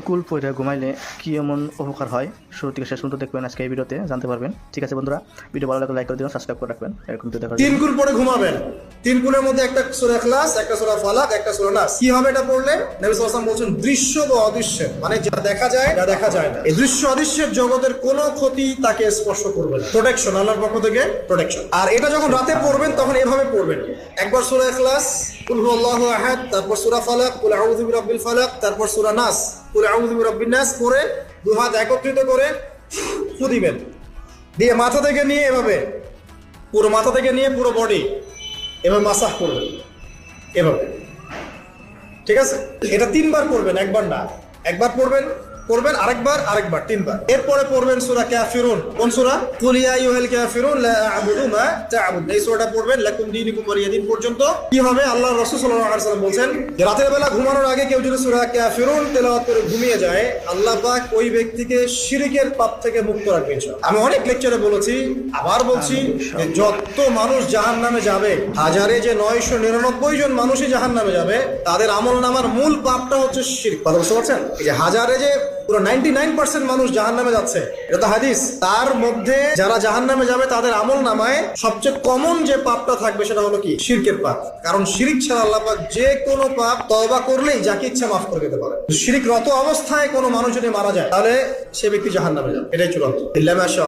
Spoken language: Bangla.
কুল পয়রা ঘুমাইলে কি এমন উপকার হয় শুরু থেকে শেষ পর্যন্ত দেখবেন আজকে এই ভিডিওতে জানতে পারবেন। ঠিক আছে বন্ধুরা, ভিডিও ভালো লাগলে লাইক করে দিন, সাবস্ক্রাইব করে রাখবেন এরকম ভিডিও দেখার জন্য। 3 কুল পরে ঘুমাবেন। 3 কুলের মধ্যে একটা সূরা ইখলাস, একটা সূরা ফালাক, একটা সূরা নাস। কি হবে এটা পড়লে? নবী সাল্লাল্লাহু আলাইহি ওয়াসাল্লাম বলেন দৃশ্য বা অদৃশ্য, মানে যা দেখা যায় যা দেখা যায় না, এই দৃশ্য অদৃশ্যের জগতের কোনো ক্ষতি তাকে স্পর্শ করবে না। প্রোটেকশন, আল্লাহর পক্ষ থেকে প্রোটেকশন। আর এটা যখন রাতে পড়বেন তখন এভাবে পড়বেন, একবার সূরা ইখলাস, কুল হুয়াল্লাহু আহাদ, তারপর সূরা ফালাক, কুল আউযু বিরাব্বিল ফালাক, তারপর সূরা নাস, কুল আউযু বিরাব্বিন নাস পড়ে দুই হাত একত্রিত করে ফু দিবেন, দিয়ে মাথা থেকে নিয়ে এভাবে পুরো মাথা থেকে নিয়ে পুরো বডি এভাবে মাসাজ করবেন এভাবে। ঠিক আছে, এটা 3 বার করবেন, একবার না। একবার পড়বেন, আরেকবার 3 বার। এরপরে পড়বেন সূরা কাফিরুন। কোন সূরা? কুল ইয়া আইয়ুহাল কাফিরুন লা আ'বুদু মা তা'বুদুন। এই সূরাটা পড়বেন লাকুম দীনুকুম ওয়ালিয়া দীন পর্যন্ত। কি হবে? আল্লাহর রাসূল সাল্লাল্লাহু আলাইহি ওয়াসাল্লাম বলেন যে রাতের বেলা ঘুমানোর আগে কেউ যদি সূরা কাফিরুন তেলাওয়াত করে ঘুমিয়ে যায়, আল্লাহ পাক ওই ব্যক্তিকে শিরকের পাপ থেকে মুক্ত রাখবেন। আমি অনেক লেকচারে বলেছি, আবার বলছি যে যত মানুষ জাহান্নামে যাবে, হাজারে যে 999 জন মানুষই জাহান্নামে যাবে, তাদের আমলনামার মূল পাপটা হচ্ছে শিরক। কথা বুঝতে পারছেন? এই যে হাজারে যে পুরো 99% মানুষ জাহান্নামে যাচ্ছে, এটা তো হাদিস। তার মধ্যে যারা জাহান্নামে যাবে তাদের আমলনামায় সবচেয়ে কমন যে পাপটা থাকবে সেটা হলো কি? শিরকের পাপ। কারণ শিরক ছাড়া আল্লাহ পাক যে কোনো পাপ তওবা করলেই যাকে ইচ্ছা মাফ করে দিতে পারে। শিরকরত অবস্থায় কোনো মানুষ যদি মারা যায় তাহলে সে ব্যক্তি জাহান্নামে যাবে, এটাই চূড়ান্ত।